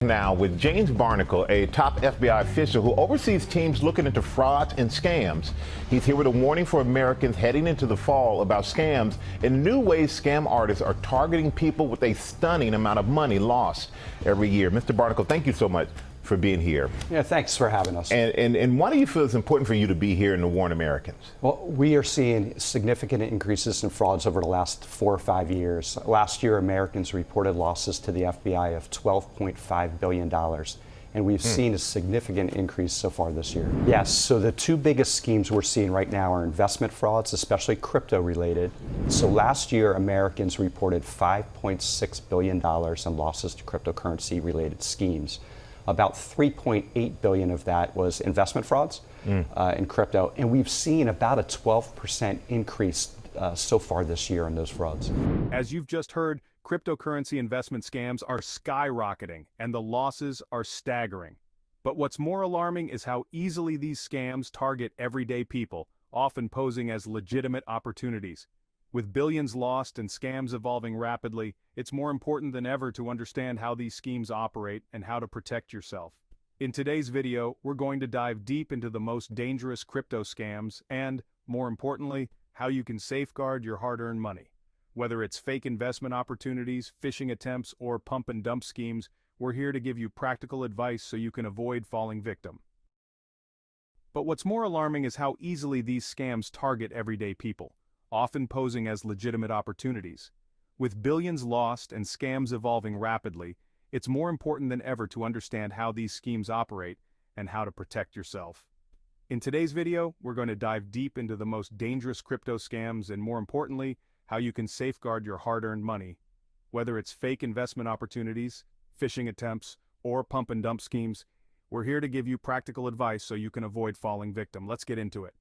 Now with James Barnacle, a top FBI official who oversees teams looking into frauds and scams. He's here with a warning for Americans heading into the fall about scams and new ways scam artists are targeting people with a stunning amount of money lost every year. Mr. Barnacle, thank you so much for being here. Yeah, thanks for having us. And why do you feel it's important for you to be here and to warn Americans? Well, we are seeing significant increases in frauds over the last 4 or 5 years. Last year, Americans reported losses to the FBI of $12.5 billion. And we've seen a significant increase so far this year. Yes, so the two biggest schemes we're seeing right now are investment frauds, especially crypto related. So last year, Americans reported $5.6 billion in losses to cryptocurrency related schemes. About $3.8 billion of that was investment frauds in crypto, and we've seen about a 12% increase so far this year in those frauds. As you've just heard, cryptocurrency investment scams are skyrocketing, and the losses are staggering. But what's more alarming is how easily these scams target everyday people, often posing as legitimate opportunities. With billions lost and scams evolving rapidly, it's more important than ever to understand how these schemes operate and how to protect yourself. In today's video, we're going to dive deep into the most dangerous crypto scams and, more importantly, how you can safeguard your hard-earned money. Whether it's fake investment opportunities, phishing attempts, or pump and dump schemes, we're here to give you practical advice so you can avoid falling victim. But what's more alarming is how easily these scams target everyday people, often posing as legitimate opportunities. With billions lost and scams evolving rapidly, it's more important than ever to understand how these schemes operate and how to protect yourself. In today's video, we're going to dive deep into the most dangerous crypto scams and, more importantly, how you can safeguard your hard-earned money. Whether it's fake investment opportunities, phishing attempts, or pump and dump schemes, we're here to give you practical advice so you can avoid falling victim. Let's get into it.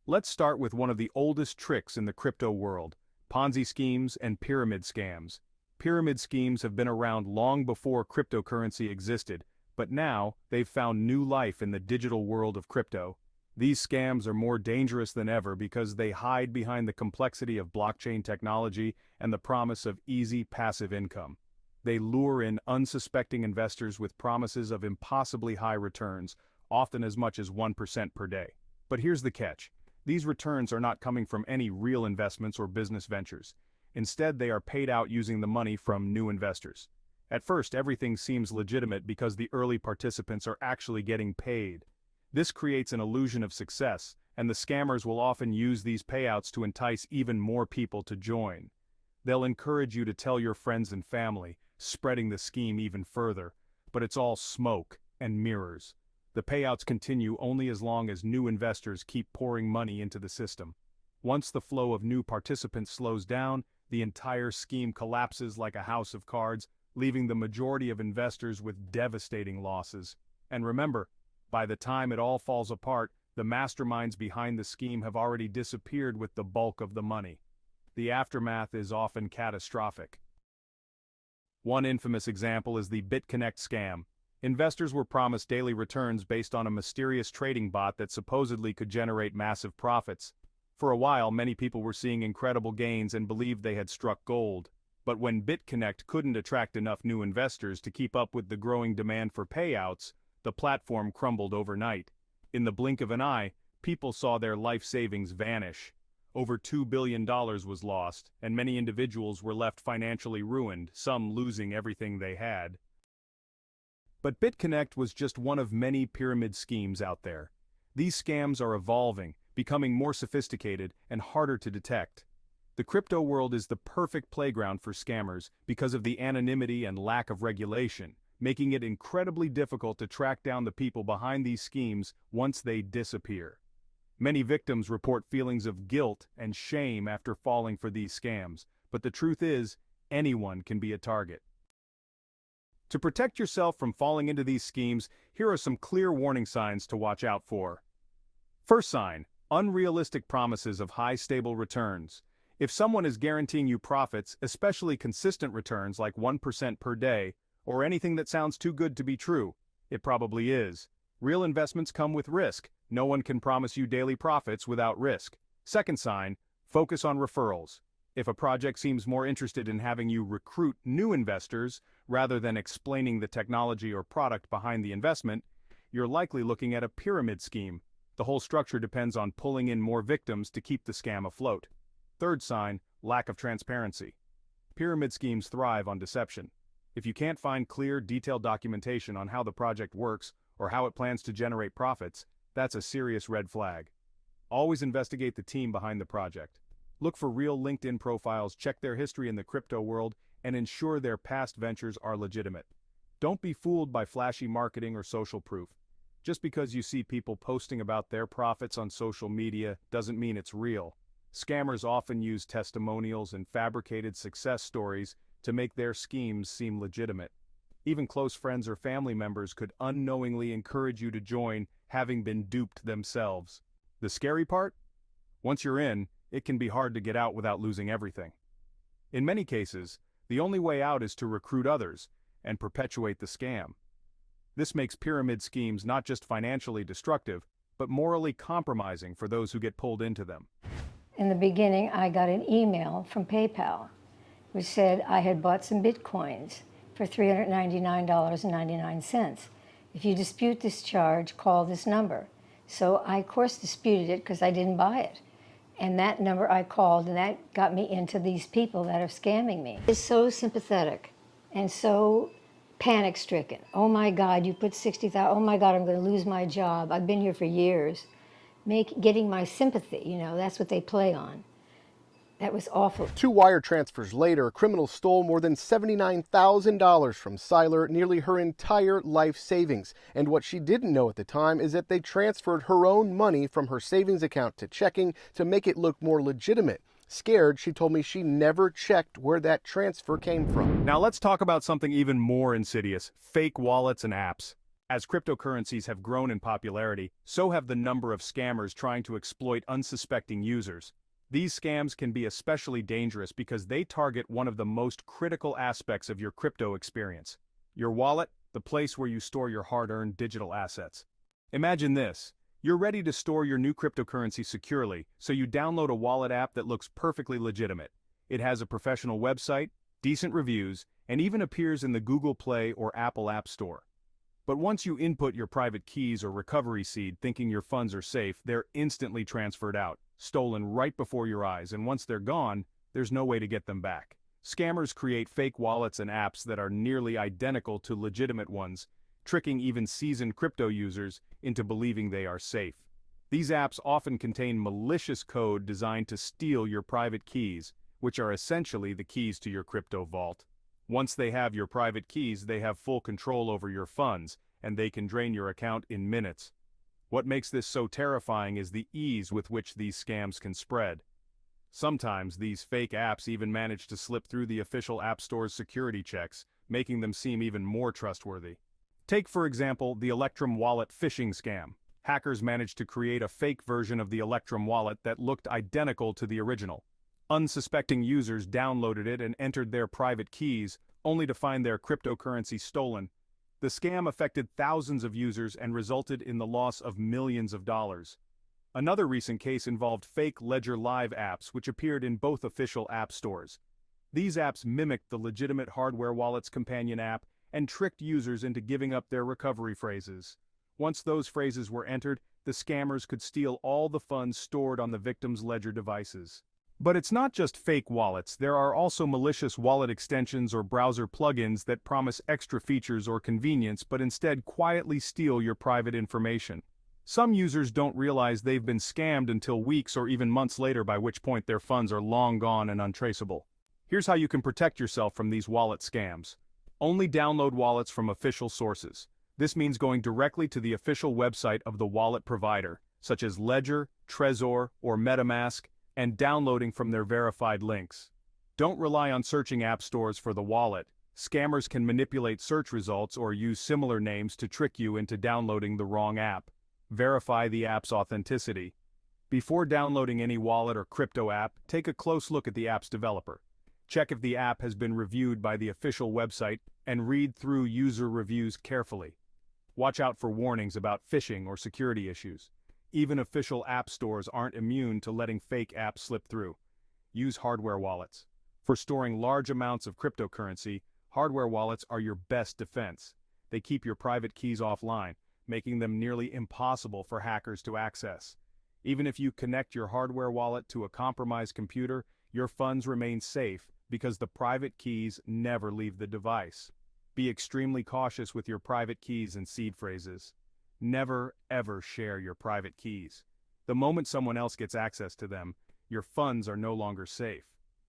Let's start with one of the oldest tricks in the crypto world: Ponzi schemes and pyramid scams. Pyramid schemes have been around long before cryptocurrency existed, but now they've found new life in the digital world of crypto. These scams are more dangerous than ever because they hide behind the complexity of blockchain technology and the promise of easy passive income. They lure in unsuspecting investors with promises of impossibly high returns, often as much as 1% per day. But here's the catch. These returns are not coming from any real investments or business ventures. Instead, they are paid out using the money from new investors. At first, everything seems legitimate because the early participants are actually getting paid. This creates an illusion of success, and the scammers will often use these payouts to entice even more people to join. They'll encourage you to tell your friends and family, spreading the scheme even further, but it's all smoke and mirrors. The payouts continue only as long as new investors keep pouring money into the system. Once the flow of new participants slows down, the entire scheme collapses like a house of cards, leaving the majority of investors with devastating losses. And remember, by the time it all falls apart, the masterminds behind the scheme have already disappeared with the bulk of the money. The aftermath is often catastrophic. One infamous example is the BitConnect scam. Investors were promised daily returns based on a mysterious trading bot that supposedly could generate massive profits. For a while, many people were seeing incredible gains and believed they had struck gold. But when BitConnect couldn't attract enough new investors to keep up with the growing demand for payouts, the platform crumbled overnight. In the blink of an eye, people saw their life savings vanish. Over $2 billion was lost, and many individuals were left financially ruined, some losing everything they had. But BitConnect was just one of many pyramid schemes out there. These scams are evolving, becoming more sophisticated and harder to detect. The crypto world is the perfect playground for scammers because of the anonymity and lack of regulation, making it incredibly difficult to track down the people behind these schemes once they disappear. Many victims report feelings of guilt and shame after falling for these scams, but the truth is, anyone can be a target. To protect yourself from falling into these schemes, here are some clear warning signs to watch out for. First sign: unrealistic promises of high stable returns. If someone is guaranteeing you profits, especially consistent returns like 1% per day, or anything that sounds too good to be true, it probably is. Real investments come with risk. No one can promise you daily profits without risk. Second sign: focus on referrals. If a project seems more interested in having you recruit new investors rather than explaining the technology or product behind the investment, you're likely looking at a pyramid scheme. The whole structure depends on pulling in more victims to keep the scam afloat. Third sign, lack of transparency. Pyramid schemes thrive on deception. If you can't find clear, detailed documentation on how the project works or how it plans to generate profits, that's a serious red flag. Always investigate the team behind the project. Look for real LinkedIn profiles, check their history in the crypto world, and ensure their past ventures are legitimate. Don't be fooled by flashy marketing or social proof. Just because you see people posting about their profits on social media doesn't mean it's real. Scammers often use testimonials and fabricated success stories to make their schemes seem legitimate. Even close friends or family members could unknowingly encourage you to join, having been duped themselves. The scary part? Once you're in, it can be hard to get out without losing everything. In many cases, the only way out is to recruit others and perpetuate the scam. This makes pyramid schemes not just financially destructive, but morally compromising for those who get pulled into them. In the beginning, I got an email from PayPal, which said I had bought some Bitcoins for $399.99. If you dispute this charge, call this number. So I, of course, disputed it because I didn't buy it. And that number I called, and that got me into these people that are scamming me. It's so sympathetic and so panic-stricken. Oh my God, you put 60,000, oh my God, I'm gonna lose my job. I've been here for years. Getting my sympathy, that's what they play on. That was awful. 2 wire transfers later, criminals stole more than $79,000 from Seiler, nearly her entire life savings. And what she didn't know at the time is that they transferred her own money from her savings account to checking to make it look more legitimate. Scared, she told me she never checked where that transfer came from. Now let's talk about something even more insidious: fake wallets and apps. As cryptocurrencies have grown in popularity, so have the number of scammers trying to exploit unsuspecting users. These scams can be especially dangerous because they target one of the most critical aspects of your crypto experience: your wallet, the place where you store your hard-earned digital assets. Imagine this. You're ready to store your new cryptocurrency securely, so you download a wallet app that looks perfectly legitimate. It has a professional website, decent reviews, and even appears in the Google Play or Apple App Store. But once you input your private keys or recovery seed thinking your funds are safe, they're instantly transferred out, stolen right before your eyes, and once they're gone, there's no way to get them back. Scammers create fake wallets and apps that are nearly identical to legitimate ones, tricking even seasoned crypto users into believing they are safe. These apps often contain malicious code designed to steal your private keys, which are essentially the keys to your crypto vault. Once they have your private keys, they have full control over your funds, and they can drain your account in minutes. What makes this so terrifying is the ease with which these scams can spread. Sometimes these fake apps even manage to slip through the official App Store's security checks, making them seem even more trustworthy. Take, for example, the Electrum wallet phishing scam. Hackers managed to create a fake version of the Electrum wallet that looked identical to the original. Unsuspecting users downloaded it and entered their private keys, only to find their cryptocurrency stolen. The scam affected thousands of users and resulted in the loss of millions of dollars. Another recent case involved fake Ledger Live apps, which appeared in both official app stores. These apps mimicked the legitimate hardware wallet's companion app and tricked users into giving up their recovery phrases. Once those phrases were entered, the scammers could steal all the funds stored on the victim's Ledger devices. But it's not just fake wallets. There are also malicious wallet extensions or browser plugins that promise extra features or convenience but instead quietly steal your private information. Some users don't realize they've been scammed until weeks or even months later, by which point their funds are long gone and untraceable. Here's how you can protect yourself from these wallet scams. Only download wallets from official sources. This means going directly to the official website of the wallet provider, such as Ledger, Trezor, or MetaMask, and downloading from their verified links. Don't rely on searching app stores for the wallet. Scammers can manipulate search results or use similar names to trick you into downloading the wrong app. Verify the app's authenticity. Before downloading any wallet or crypto app, take a close look at the app's developer. Check if the app has been reviewed by the official website and read through user reviews carefully. Watch out for warnings about phishing or security issues. Even official app stores aren't immune to letting fake apps slip through. Use hardware wallets. For storing large amounts of cryptocurrency, Hardware wallets are your best defense. They keep your private keys offline, making them nearly impossible for hackers to access. Even if you connect your hardware wallet to a compromised computer, your funds remain safe because the private keys never leave the device. Be extremely cautious with your private keys and seed phrases. Never, ever share your private keys. The moment someone else gets access to them, your funds are no longer safe.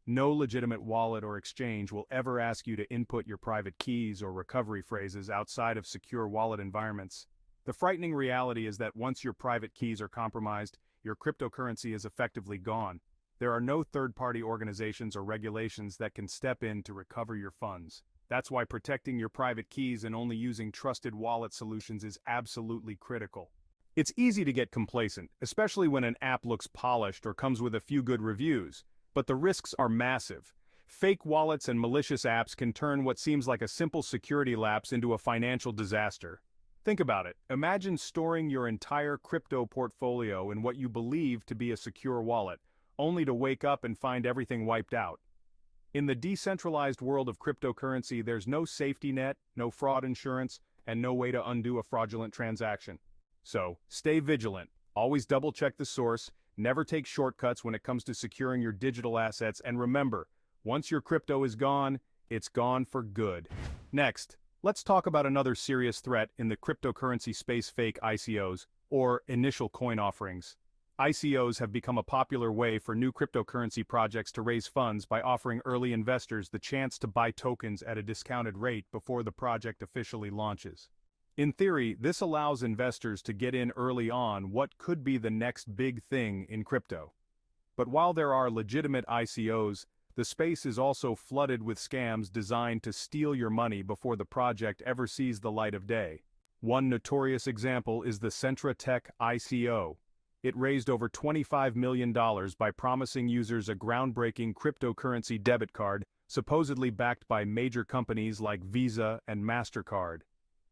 No legitimate wallet or exchange will ever ask you to input your private keys or recovery phrases outside of secure wallet environments. The frightening reality is that once your private keys are compromised, your cryptocurrency is effectively gone. There are no third-party organizations or regulations that can step in to recover your funds. That's why protecting your private keys and only using trusted wallet solutions is absolutely critical. It's easy to get complacent, especially when an app looks polished or comes with a few good reviews, but the risks are massive. Fake wallets and malicious apps can turn what seems like a simple security lapse into a financial disaster. Think about it. Imagine storing your entire crypto portfolio in what you believe to be a secure wallet, only to wake up and find everything wiped out. In the decentralized world of cryptocurrency, there's no safety net, no fraud insurance, and no way to undo a fraudulent transaction. So, stay vigilant, always double-check the source, never take shortcuts when it comes to securing your digital assets, and remember, once your crypto is gone, it's gone for good. Next, let's talk about another serious threat in the cryptocurrency space: fake ICOs, or initial coin offerings. ICOs have become a popular way for new cryptocurrency projects to raise funds by offering early investors the chance to buy tokens at a discounted rate before the project officially launches. In theory, this allows investors to get in early on what could be the next big thing in crypto. But while there are legitimate ICOs, the space is also flooded with scams designed to steal your money before the project ever sees the light of day. One notorious example is the Centra Tech ICO. It raised over $25 million by promising users a groundbreaking cryptocurrency debit card, supposedly backed by major companies like Visa and MasterCard.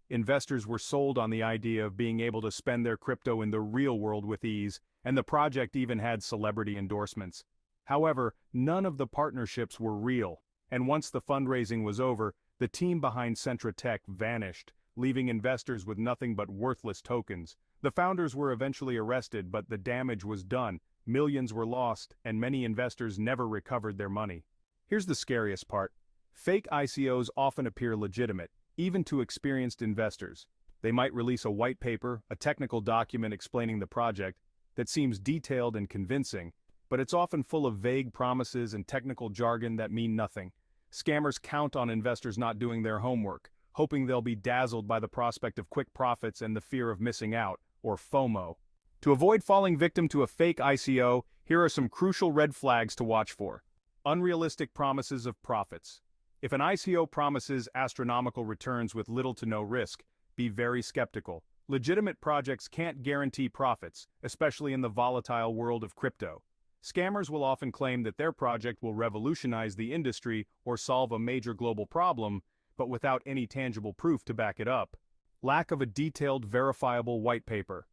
Investors were sold on the idea of being able to spend their crypto in the real world with ease, and the project even had celebrity endorsements. However, none of the partnerships were real, and once the fundraising was over, the team behind Centra Tech vanished, leaving investors with nothing but worthless tokens. The founders were eventually arrested, but the damage was done, millions were lost, and many investors never recovered their money. Here's the scariest part. Fake ICOs often appear legitimate, even to experienced investors. They might release a white paper, a technical document explaining the project, that seems detailed and convincing, but it's often full of vague promises and technical jargon that mean nothing. Scammers count on investors not doing their homework, hoping they'll be dazzled by the prospect of quick profits and the fear of missing out, or FOMO. To avoid falling victim to a fake ICO, here are some crucial red flags to watch for. Unrealistic promises of profits. If an ICO promises astronomical returns with little to no risk, be very skeptical. Legitimate projects can't guarantee profits, especially in the volatile world of crypto. Scammers will often claim that their project will revolutionize the industry or solve a major global problem, but without any tangible proof to back it up. Lack of a detailed, verifiable white paper.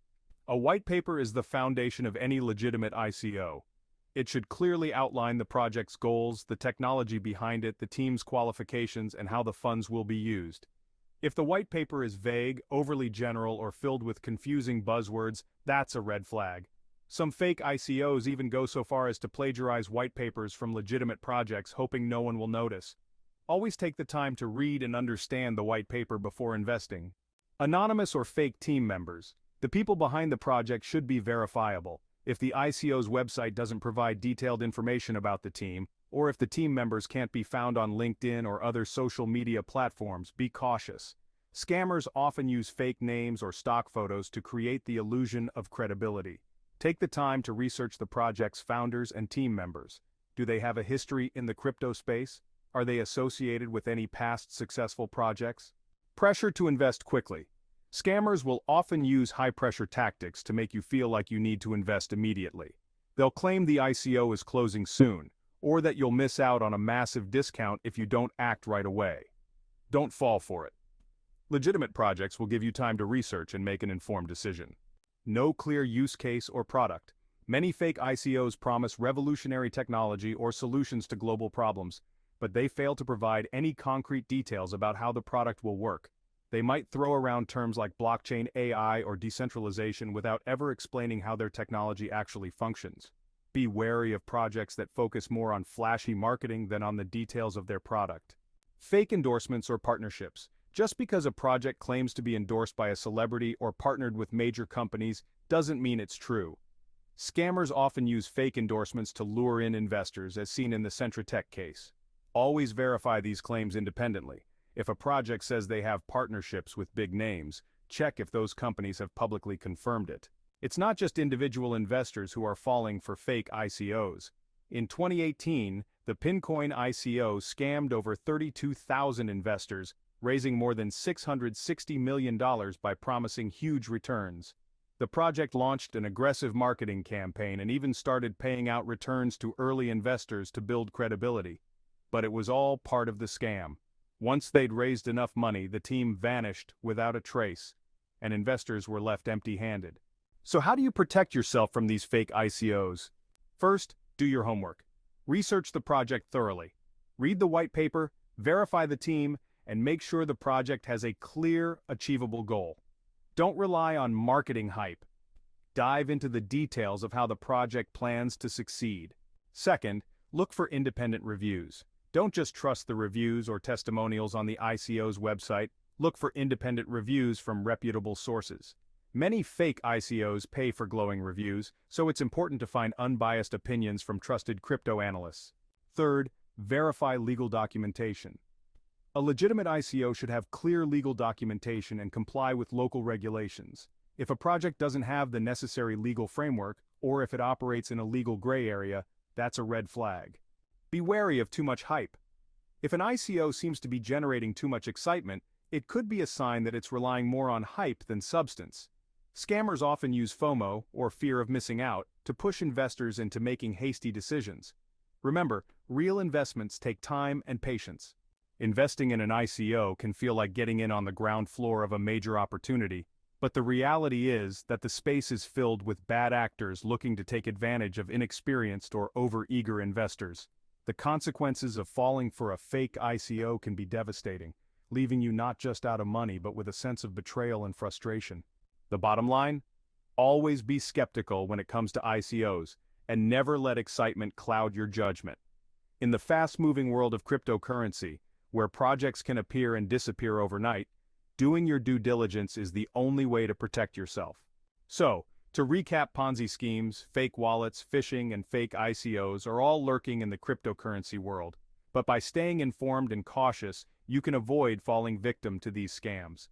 A white paper is the foundation of any legitimate ICO. It should clearly outline the project's goals, the technology behind it, the team's qualifications, and how the funds will be used. If the white paper is vague, overly general, or filled with confusing buzzwords, that's a red flag. Some fake ICOs even go so far as to plagiarize white papers from legitimate projects, hoping no one will notice. Always take the time to read and understand the white paper before investing. Anonymous or fake team members. The people behind the project should be verifiable. If the ICO's website doesn't provide detailed information about the team, or if the team members can't be found on LinkedIn or other social media platforms, be cautious. Scammers often use fake names or stock photos to create the illusion of credibility. Take the time to research the project's founders and team members. Do they have a history in the crypto space? Are they associated with any past successful projects? Pressure to invest quickly. Scammers will often use high-pressure tactics to make you feel like you need to invest immediately. They'll claim the ICO is closing soon, or that you'll miss out on a massive discount if you don't act right away. Don't fall for it. Legitimate projects will give you time to research and make an informed decision. No clear use case or product. Many fake ICOs promise revolutionary technology or solutions to global problems. but they fail to provide any concrete details about how the product will work. They might throw around terms like blockchain, AI, or decentralization without ever explaining how their technology actually functions. Be wary of projects that focus more on flashy marketing than on the details of their product. Fake endorsements or partnerships. Just because a project claims to be endorsed by a celebrity or partnered with major companies doesn't mean it's true. Scammers often use fake endorsements to lure in investors, as seen in the Centratech case. Always verify these claims independently. If a project says they have partnerships with big names, check if those companies have publicly confirmed it. It's not just individual investors who are falling for fake ICOs. In 2018, the Pincoin ICO scammed over 32,000 investors, raising more than $660 million by promising huge returns. The project launched an aggressive marketing campaign and even started paying out returns to early investors to build credibility. But it was all part of the scam. Once they'd raised enough money, the team vanished without a trace, and investors were left empty-handed. So how do you protect yourself from these fake ICOs? First, do your homework. Research the project thoroughly. Read the white paper, verify the team, and make sure the project has a clear, achievable goal. Don't rely on marketing hype. Dive into the details of how the project plans to succeed. Second, look for independent reviews. Don't just trust the reviews or testimonials on the ICO's website. Look for independent reviews from reputable sources. Many fake ICOs pay for glowing reviews, so it's important to find unbiased opinions from trusted crypto analysts. Third, verify legal documentation. A legitimate ICO should have clear legal documentation and comply with local regulations. If a project doesn't have the necessary legal framework, or if it operates in a legal gray area, that's a red flag. Be wary of too much hype. If an ICO seems to be generating too much excitement, it could be a sign that it's relying more on hype than substance. Scammers often use FOMO, or fear of missing out, to push investors into making hasty decisions. Remember, real investments take time and patience. Investing in an ICO can feel like getting in on the ground floor of a major opportunity, but the reality is that the space is filled with bad actors looking to take advantage of inexperienced or over-eager investors. The consequences of falling for a fake ICO can be devastating, leaving you not just out of money but with a sense of betrayal and frustration. The bottom line? Always be skeptical when it comes to ICOs, and never let excitement cloud your judgment. In the fast-moving world of cryptocurrency, where projects can appear and disappear overnight, doing your due diligence is the only way to protect yourself. So, to recap, Ponzi schemes, fake wallets, phishing, and fake ICOs are all lurking in the cryptocurrency world. But by staying informed and cautious, you can avoid falling victim to these scams.